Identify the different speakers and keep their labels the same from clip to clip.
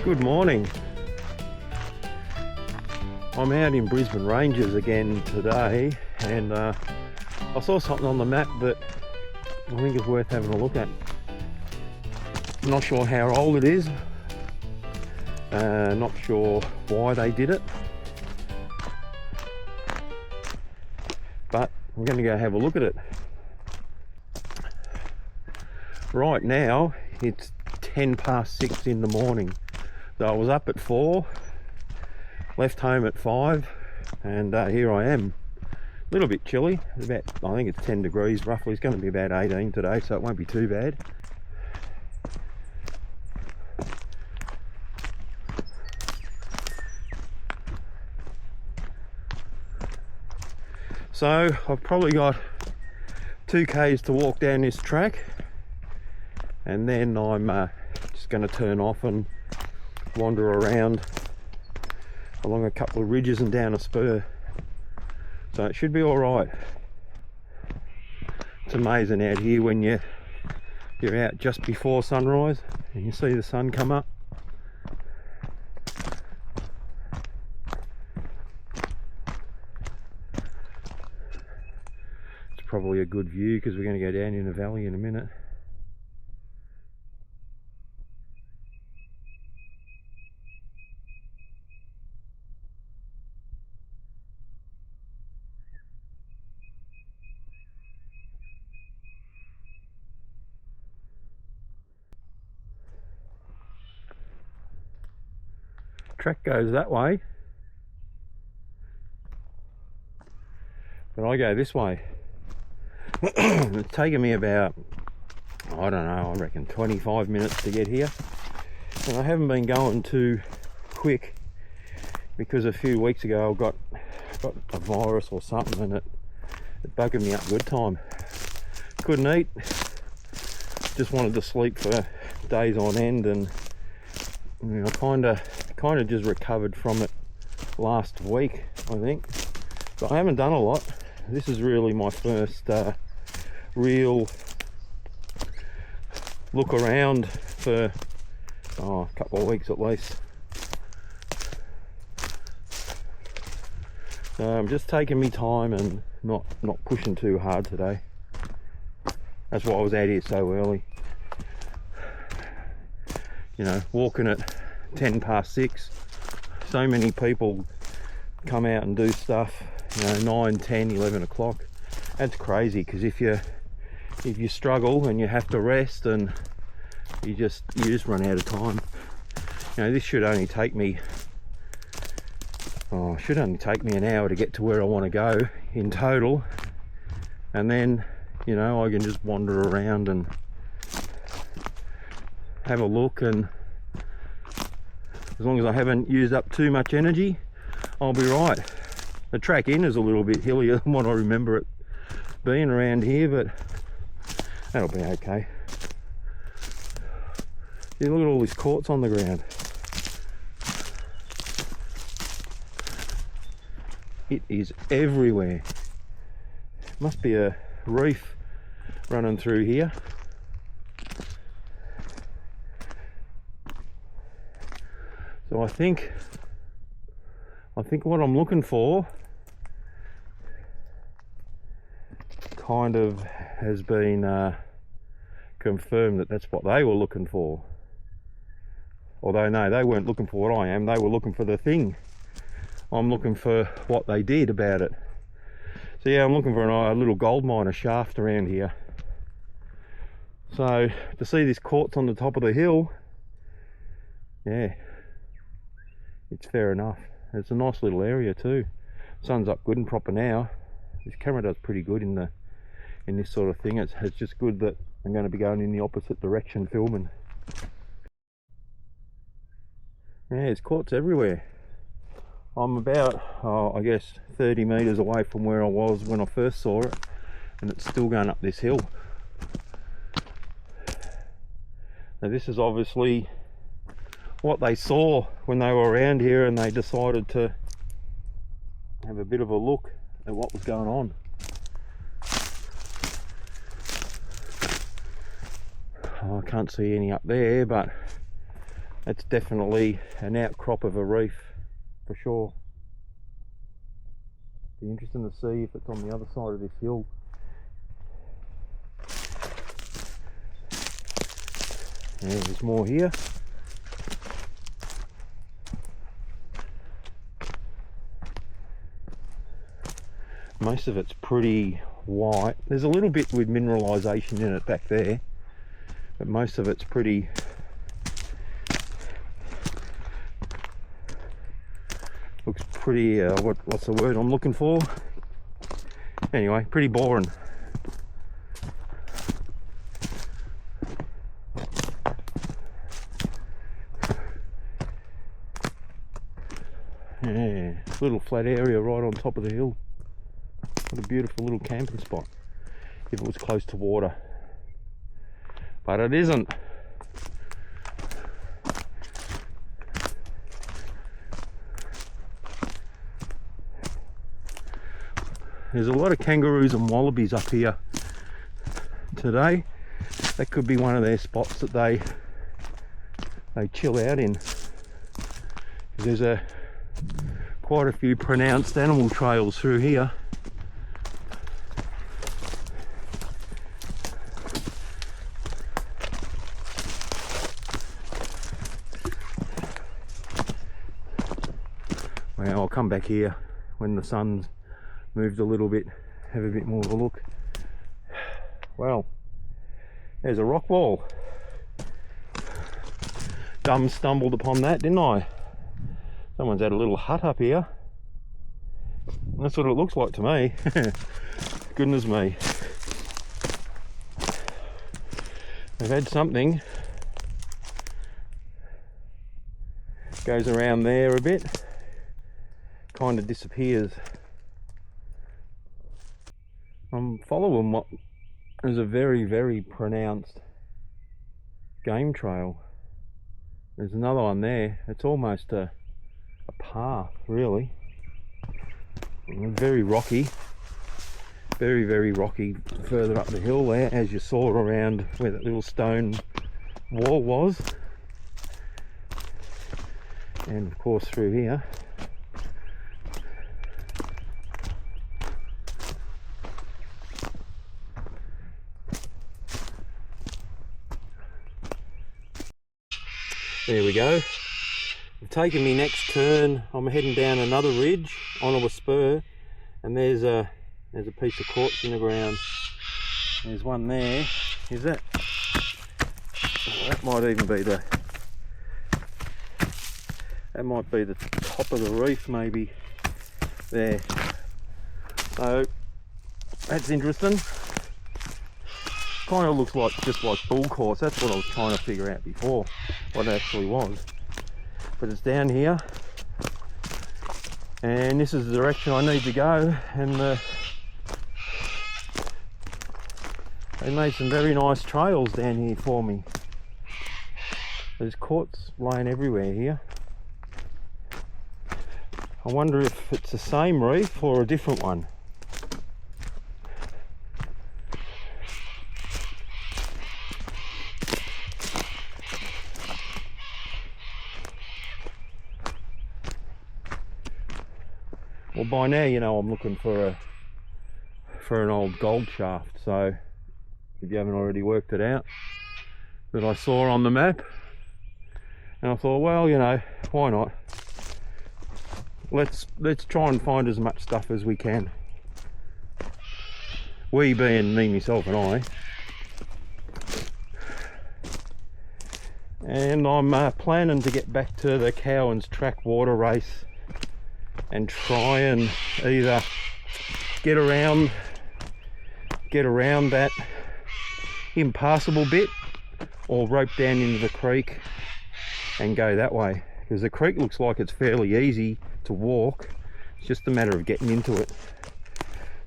Speaker 1: Good morning. I'm out in Brisbane Ranges again today, and I saw something on the map that I think is worth having a look at. I'm not sure how old it is, not sure why they did it, but we're going to go have a look at it. Right now it's 6:10 in the morning, so I was up at 4, left home at 5, and here I am. A little bit chilly, about, I think it's 10 degrees roughly. It's going to be about 18 today, so it won't be too bad. So I've probably got 2 k's to walk down this track, and then I'm just going to turn off and wander around along a couple of ridges and down a spur, so it should be all right. It's amazing out here when you're out just before sunrise and you see the sun come up. It's probably a good view because we're going to go down in the valley in a minute. Track goes that way, but I go this way. It's taken me about, I don't know, I reckon 25 minutes to get here, and I haven't been going too quick because a few weeks ago I got a virus or something, and it buggered me up good time. Couldn't eat, just wanted to sleep for days on end, and you know, kind of just recovered from it last week, I think. But I haven't done a lot. This is really my first real look around for a couple of weeks at least. So I'm just taking me time and not pushing too hard today. That's why I was out here so early. You know, walking at 6:10. So many people come out and do stuff, you know, 9, 10, 11 o'clock. That's crazy, because if you struggle and you have to rest, and you just run out of time. You know, this should only take me an hour to get to where I want to go in total, and then, you know, I can just wander around and have a look, and as long as I haven't used up too much energy, I'll be right. The track in is a little bit hillier than what I remember it being around here, but that'll be okay. See, look at all this quartz on the ground. It is everywhere. Must be a reef running through here. So I think what I'm looking for kind of has been confirmed, that that's what they were looking for. Although no, they weren't looking for what I am, they were looking for the thing. I'm looking for what they did about it. So yeah, I'm looking for a little gold miner shaft around here. So to see this quartz on the top of the hill, yeah, it's fair enough. It's a nice little area too. Sun's up good and proper now. This camera does pretty good in this sort of thing. It's just good that I'm going to be going in the opposite direction filming. Yeah, there's quartz everywhere. I'm about, I guess, 30 metres away from where I was when I first saw it, and it's still going up this hill. Now this is obviously what they saw when they were around here, and they decided to have a bit of a look at what was going on. Oh, I can't see any up there, but That's definitely an outcrop of a reef for sure. Be interesting to see if it's on the other side of this hill. Yeah, there's more here. Most of it's pretty white. There's a little bit with mineralisation in it back there, but most of it's pretty looks pretty what's the word I'm looking for? Anyway, pretty boring. Yeah, little flat area right on top of the hill. What a beautiful little camping spot if it was close to water, but it isn't. There's a lot of kangaroos and wallabies up here today. That could be one of their spots that they chill out in. There's quite a few pronounced animal trails through here. Well, I'll come back here when the sun's moved a little bit, have a bit more of a look. Well, there's a rock wall. Dumb stumbled upon that, didn't I? Someone's had a little hut up here. That's what it looks like to me. Goodness me. They've had something. Goes around there a bit. Kind of disappears. I'm following what is a very, very pronounced game trail. There's another one there. It's almost a path, really. Very rocky. Very, very rocky further up the hill there, as you saw around where that little stone wall was. And of course through here. There we go. I've taken me next turn. I'm heading down another ridge onto a spur, and there's a piece of quartz in the ground. There's one there. Is that? Oh, that might even be the. That might be the top of the reef, maybe. There. So that's interesting. Kind of looks like just like bull quartz. That's what I was trying to figure out before, what it actually was. But it's down here, and this is the direction I need to go. And they made some very nice trails down here for me. There's quartz laying everywhere here. I wonder if it's the same reef or a different one. Well, by now you know I'm looking for an old gold shaft, so if you haven't already worked it out, that I saw on the map, and I thought, well, you know, why not? Let's try and find as much stuff as we can. We being me, myself and I. And I'm planning to get back to the Cowans track water race and try and either get around that impassable bit, or rope down into the creek and go that way, because the creek looks like it's fairly easy to walk. It's just a matter of getting into it.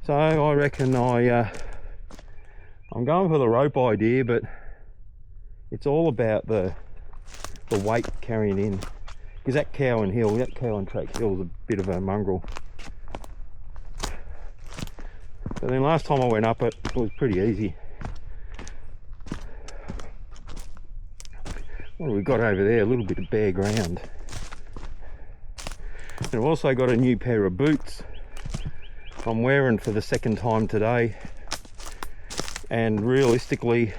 Speaker 1: So I reckon I'm going for the rope idea, but it's all about the weight carrying in. Because that Cowan Track Hill is a bit of a mongrel. But then last time I went up it was pretty easy. what have we got over there? A little bit of bare ground. And I've also got a new pair of boots I'm wearing for the second time today, and realistically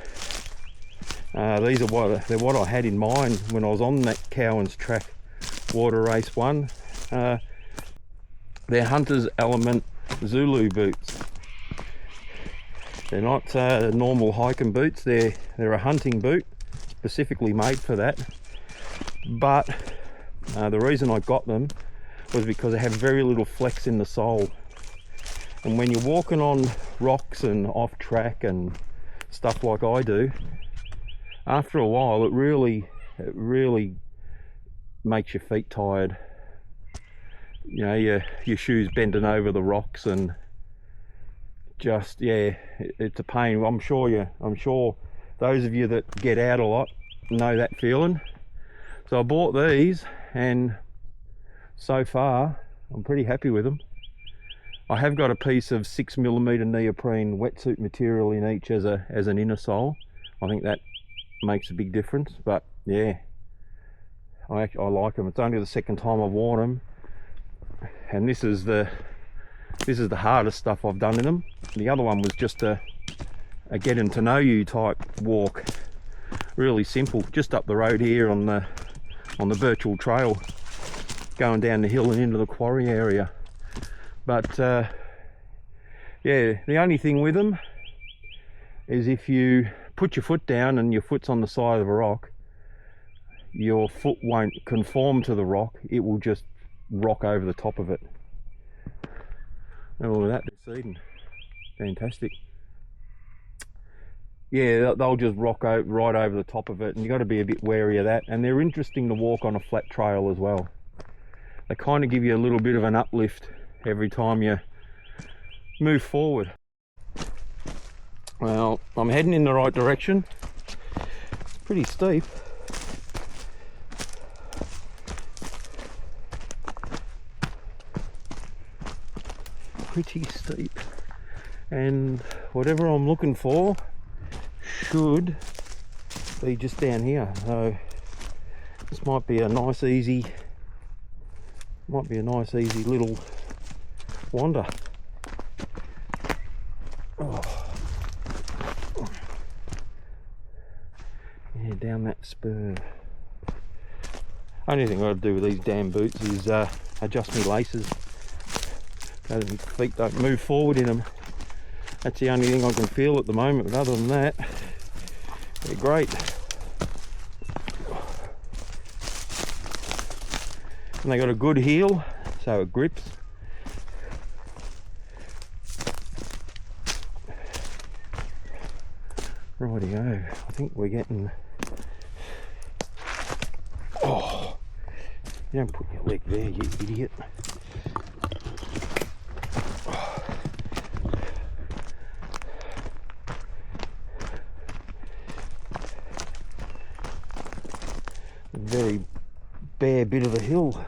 Speaker 1: these are what I had in mind when I was on that Cowan's Track Water Race 1. They're Hunter's Element Zulu boots. They're not normal hiking boots, they're a hunting boot specifically made for that. But the reason I got them was because they have very little flex in the sole, and when you're walking on rocks and off track and stuff like I do, after a while it really makes your feet tired. You know, your shoes bending over the rocks, and just, yeah, it's a pain. I'm sure those of you that get out a lot know that feeling. So I bought these, and so far I'm pretty happy with them. I have got a piece of 6mm neoprene wetsuit material in each as an inner sole. I think that makes a big difference, but yeah, I like them. It's only the second time I've worn them, and this is the hardest stuff I've done in them. The other one was just a getting to know you type walk, really simple, just up the road here on the virtual trail, going down the hill and into the quarry area. But yeah, the only thing with them is if you put your foot down and your foot's on the side of a rock, your foot won't conform to the rock, it will just rock over the top of it. And all of that seeding, fantastic. Yeah, they'll just rock right over the top of it, and you've got to be a bit wary of that. And they're interesting to walk on a flat trail as well. They kind of give you a little bit of an uplift every time you move forward. Well, I'm heading in the right direction. It's pretty steep. Pretty steep, and whatever I'm looking for should be just down here. So this might be a nice easy little wander. Oh. Yeah, down that spur. Only thing I've got to do with these damn boots is adjust my laces so that my feet don't move forward in them. That's the only thing I can feel at the moment, but other than that, they're great. And they got a good heel, so it grips. Rightio, I think we're getting... Oh, you don't put your leg there, you idiot. Very bare bit of a hill.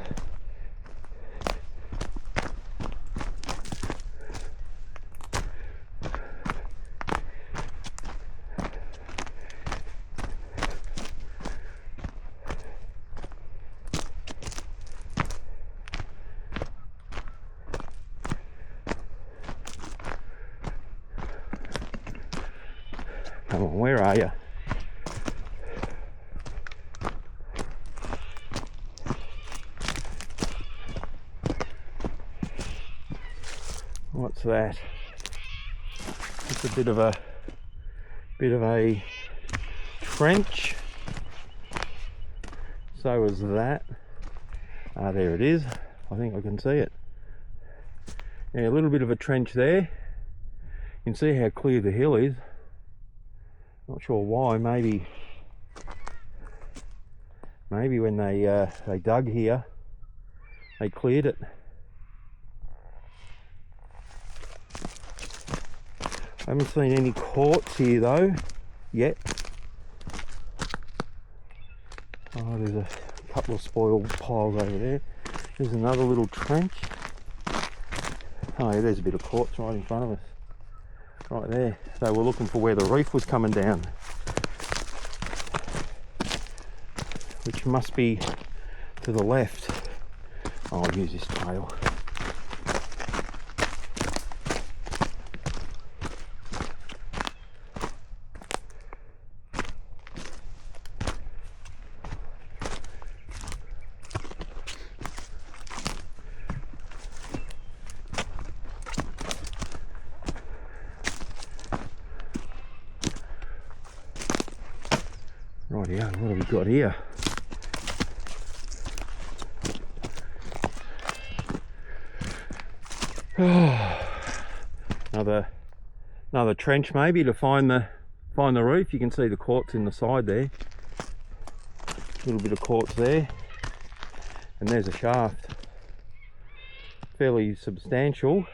Speaker 1: Come on, where are you? What's that? Just a bit of a trench. So is that. Ah, there it is. I think I can see it. Yeah, a little bit of a trench there. You can see how clear the hill is. Not sure why. Maybe when they dug here, they cleared it. I haven't seen any quartz here though, yet. Oh, there's a couple of spoiled piles over there. There's another little trench. Oh yeah, there's a bit of quartz right in front of us. Right there. So we're looking for where the reef was coming down. which must be to the left. I'll use this trail. Rightio, what have we got here? Another trench maybe to find the roof. You can see the quartz in the side there. A little bit of quartz there, and there's a shaft, fairly substantial.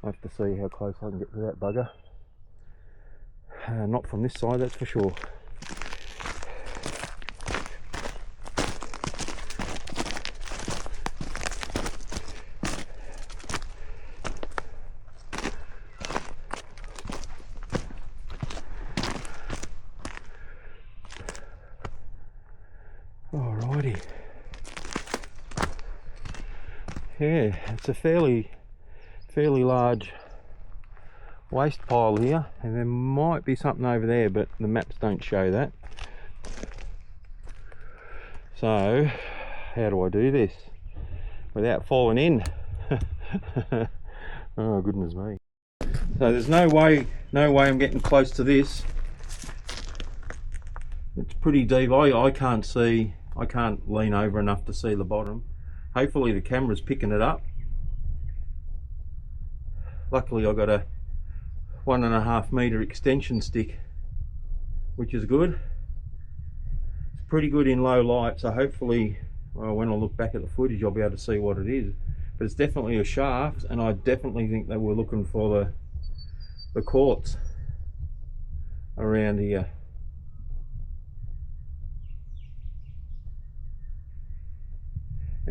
Speaker 1: I have to see how close I can get to that bugger. Not from this side, that's for sure. Alrighty. Yeah, it's a fairly large waste pile here, and there might be something over there, but the maps don't show that. So how do I do this without falling in? Oh goodness me. So there's no way I'm getting close to this. It's pretty deep. I can't see, I can't lean over enough to see the bottom. Hopefully the camera's picking it up. Luckily I got a 1.5 meter extension stick, which is good. It's pretty good in low light, so hopefully, well, when I look back at the footage I'll be able to see what it is. But it's definitely a shaft, and I definitely think they were looking for the quartz around here.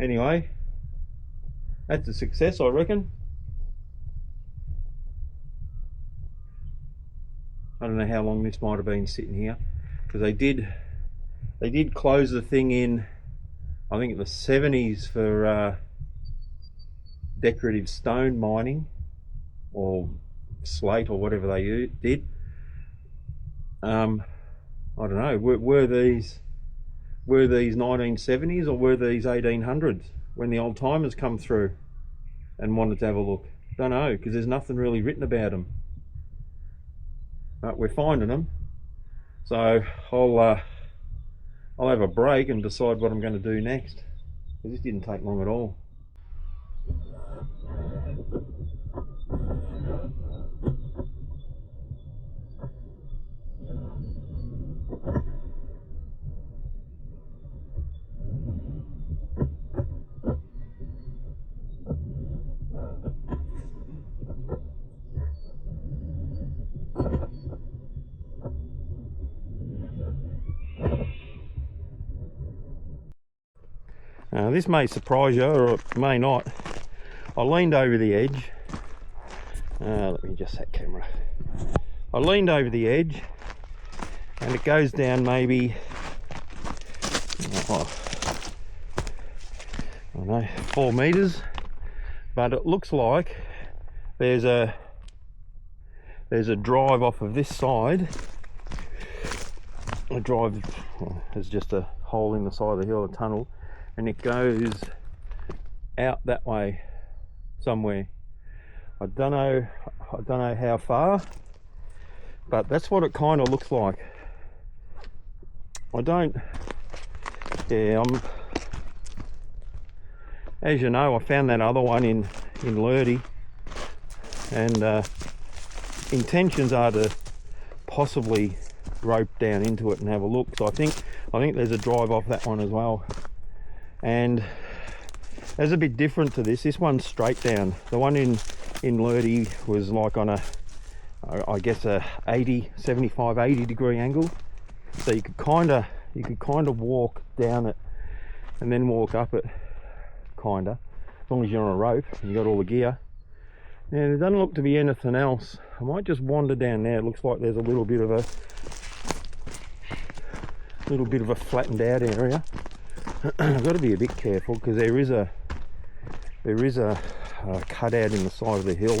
Speaker 1: Anyway, that's a success, I reckon. I don't know how long this might have been sitting here, because they did close the thing in, I think, in the 70s for decorative stone mining, or slate, or whatever they did. I don't know. Were these 1970s or were these 1800s when the old timers come through and wanted to have a look? Don't know, because there's nothing really written about them. But we're finding them, so I'll have a break and decide what I'm going to do next. This didn't take long at all. This may surprise you, or it may not. I leaned over the edge. Let me adjust that camera. I leaned over the edge, and it goes down maybe, I don't know, 4 meters. But it looks like there's a drive off of this side. A drive, there's just a hole in the side of the hill, a tunnel. And it goes out that way somewhere. I don't know how far, but that's what it kind of looks like. As you know, I found that other one in Lurdy, and intentions are to possibly rope down into it and have a look. So I think there's a drive off that one as well. And there's a bit different to this. This one's straight down. The one in Lurdy was like on a, I guess, a 75, 80 degree angle. So you could kind of walk down it and then walk up it, as long as you're on a rope and you got all the gear. Now there doesn't look to be anything else. I might just wander down there. It looks like there's a little bit of little bit of a flattened out area. I've got to be a bit careful because there is a cutout in the side of the hill,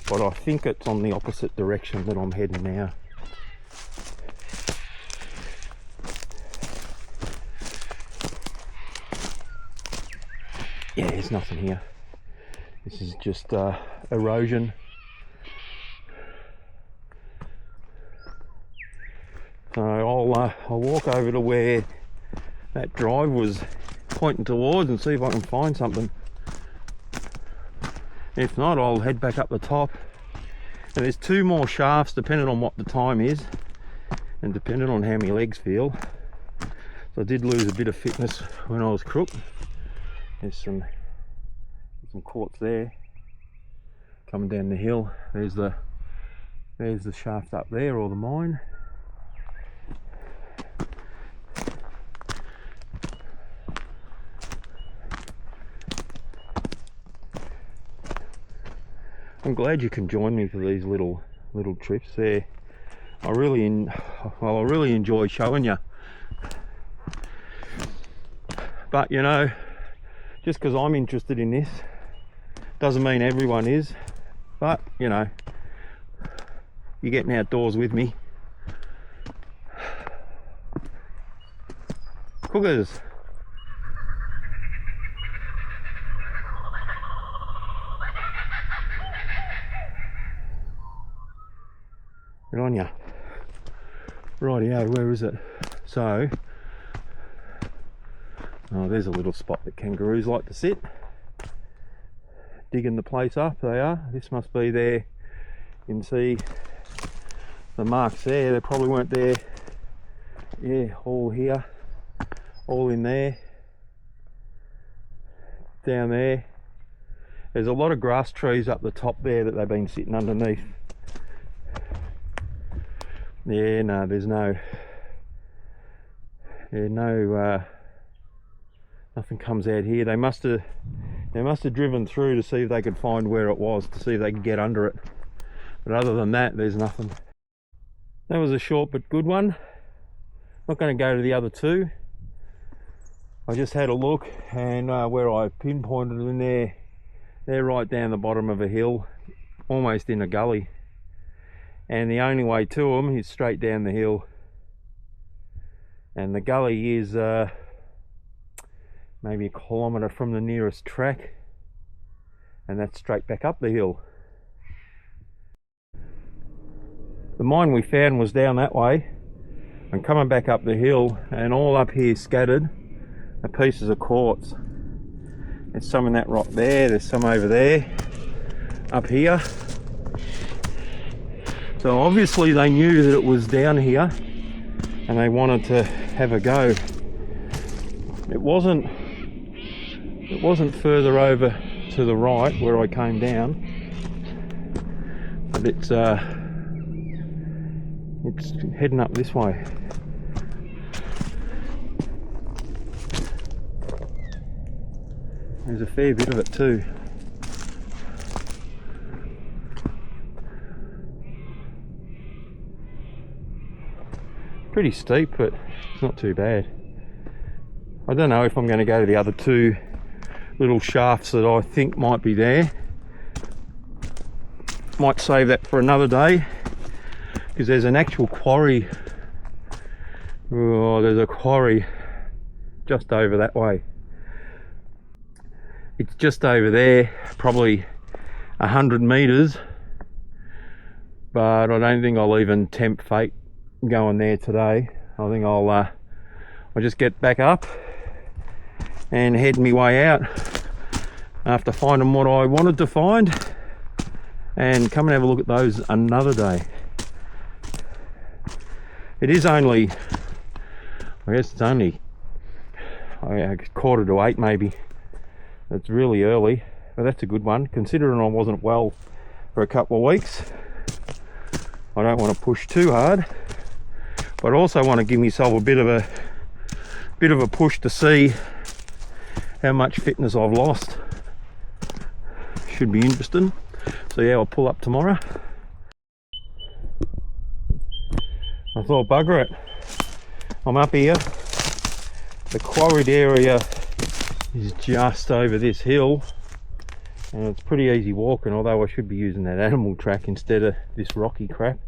Speaker 1: but I think it's on the opposite direction that I'm heading now. Yeah, there's nothing here. This is just erosion. So I'll walk over to where that drive was pointing towards and see if I can find something. If not, I'll head back up the top. And there's 2 more shafts depending on what the time is and depending on how my legs feel. So I did lose a bit of fitness when I was crook. There's some quartz there coming down the hill. There's the shaft up there, or the mine. I'm glad you can join me for these little trips there. I really enjoy showing you. But you know, just because I'm interested in this doesn't mean everyone is. But you know, you're getting outdoors with me. Cookers. Good on ya. Rightio, where is it? So, oh, there's a little spot that kangaroos like to sit. Digging the place up, they are. This must be there. You can see the marks there. They probably weren't there. Yeah, all here, all in there, down there. There's a lot of grass trees up the top there that they've been sitting underneath. Yeah, no, there's nothing comes out here. They must have driven through to see if they could find where it was, to see if they could get under it. But other than that, there's nothing. That was a short but good one. Not going to go to the other 2. I just had a look, and where I pinpointed in there, they're right down the bottom of a hill, almost in a gully. And the only way to them is straight down the hill. And the gully is maybe a kilometre from the nearest track, and that's straight back up the hill. The mine we found was down that way, and coming back up the hill, and all up here scattered are pieces of quartz. There's some in that rock there, there's some over there, up here. So obviously they knew that it was down here and they wanted to have a go. It wasn't further over to the right where I came down, but it's heading up this way. There's a fair bit of it too. Pretty steep, but it's not too bad. I don't know if I'm going to go to the other 2 little shafts that I think might be there. Might save that for another day, because there's an actual quarry. Oh, there's a quarry just over that way. It's just over there, probably 100 meters, but I don't think I'll even tempt fate going there today. I think I'll just get back up and head me way out after finding what I wanted to find, and come and have a look at those another day. It is only, I guess it's only 7:45 maybe. It's really early, but that's a good one considering I wasn't well for a couple of weeks. I don't want to push too hard, but I also want to give myself a bit of a push to see how much fitness I've lost. Should be interesting. So yeah, I'll pull up tomorrow. I thought, bugger it, I'm up here. The quarried area is just over this hill, and it's pretty easy walking, although I should be using that animal track instead of this rocky crap.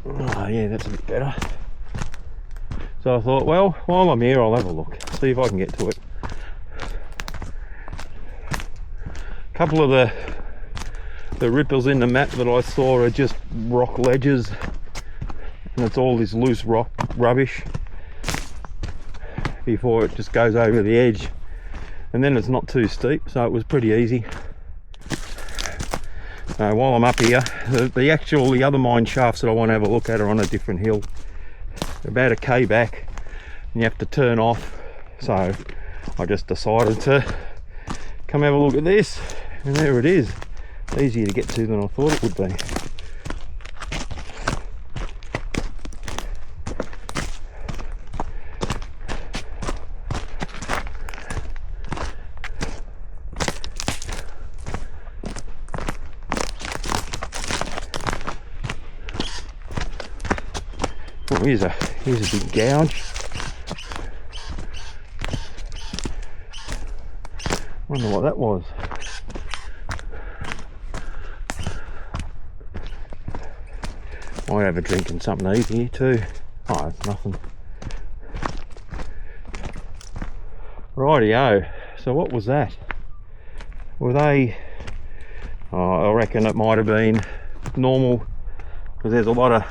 Speaker 1: Oh yeah, that's a bit better. So I thought, well, while I'm here I'll have a look, see if I can get to it. A couple of the ripples in the map that I saw are just rock ledges, and it's all this loose rock rubbish before it just goes over the edge, and then it's not too steep, so it was pretty easy. While I'm up here, the other mine shafts that I want to have a look at are on a different hill, about a k back, and you have to turn off, so I just decided to come have a look at this, and there it is. Easier to get to than I thought it would be. Oh, here's a big gouge. Wonder what that was. Might have a drink and something to eat here too. Oh, it's nothing. Rightio. So what was that? Were they? Oh, I reckon it might have been normal, because there's a lot of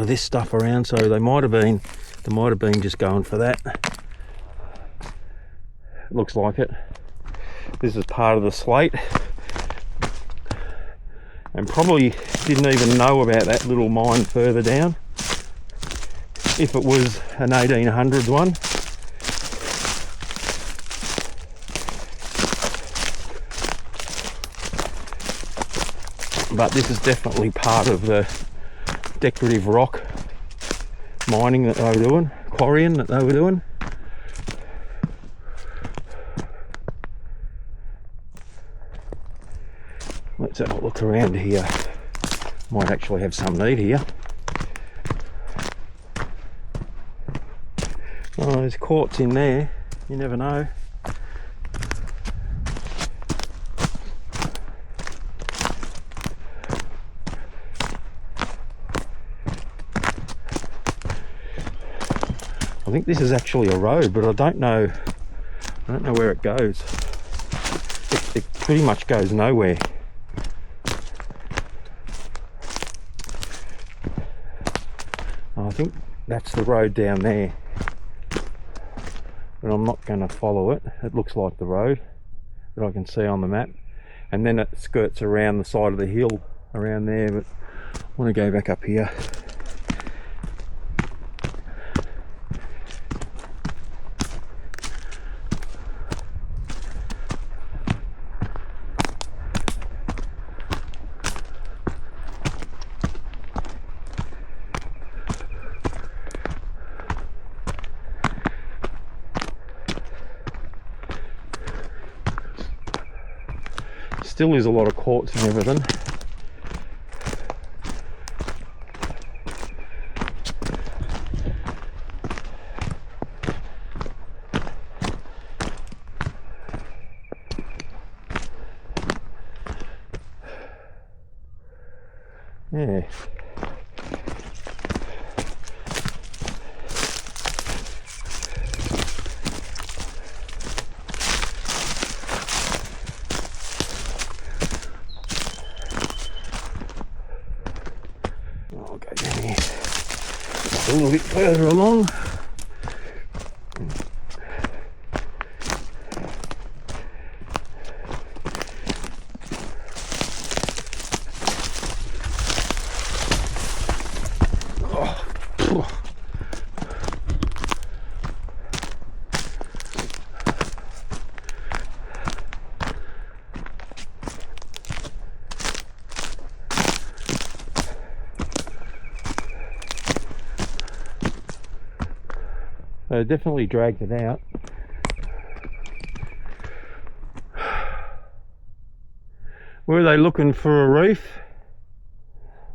Speaker 1: this stuff around. So they might have been just going for that. It looks like it. This is part of the slate. And probably didn't even know about that little mine further down, if it was an 1800s one. But this is definitely part of the decorative rock mining that they were doing, quarrying that they were doing. Let's have a look around here. Might actually have some need here. Oh, there's quartz in there. You never know. I think this is actually a road, but I don't know where it goes. It pretty much goes nowhere. I think that's the road down there, but I'm not going to follow it. It looks like the road that I can see on the map, and then it skirts around the side of the hill around there, but I want to go back up here. Still is a lot of quartz and everything. Yeah. I'll go down here a little bit further along. So definitely dragged it out. Were they looking for a reef,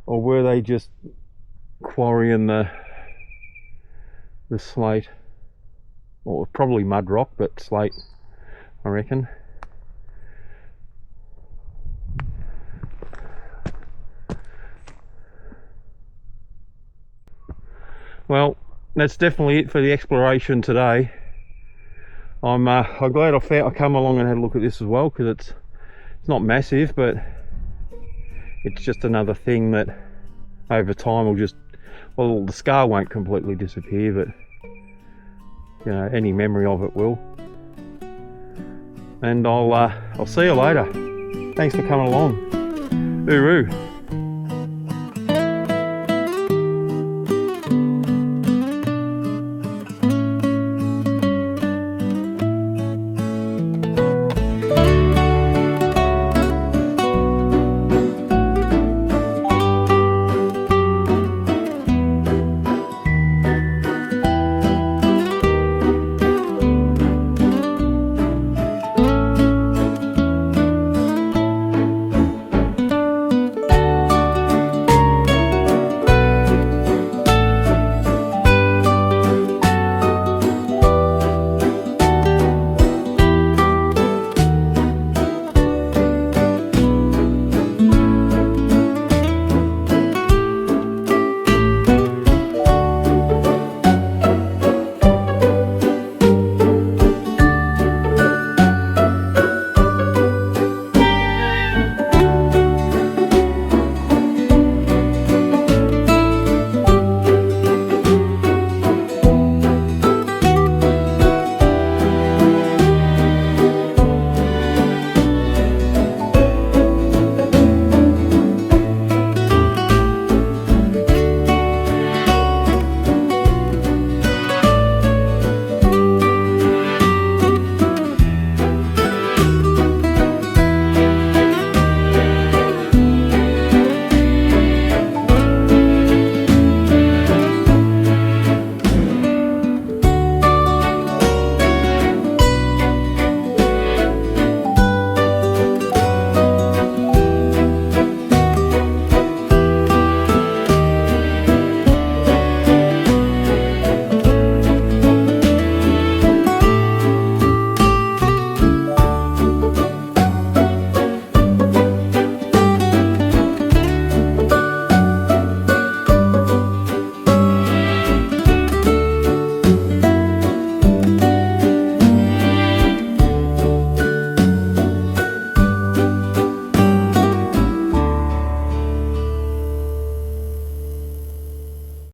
Speaker 1: or were they just quarrying the slate? Or probably mud rock, but slate, I reckon. Well, that's definitely it for the exploration today. I'm glad I come along and had a look at this as well, because it's not massive, but it's just another thing that over time will just, well, the scar won't completely disappear, but you know, any memory of it will. And I'll see you later. Thanks for coming along. Hooroo.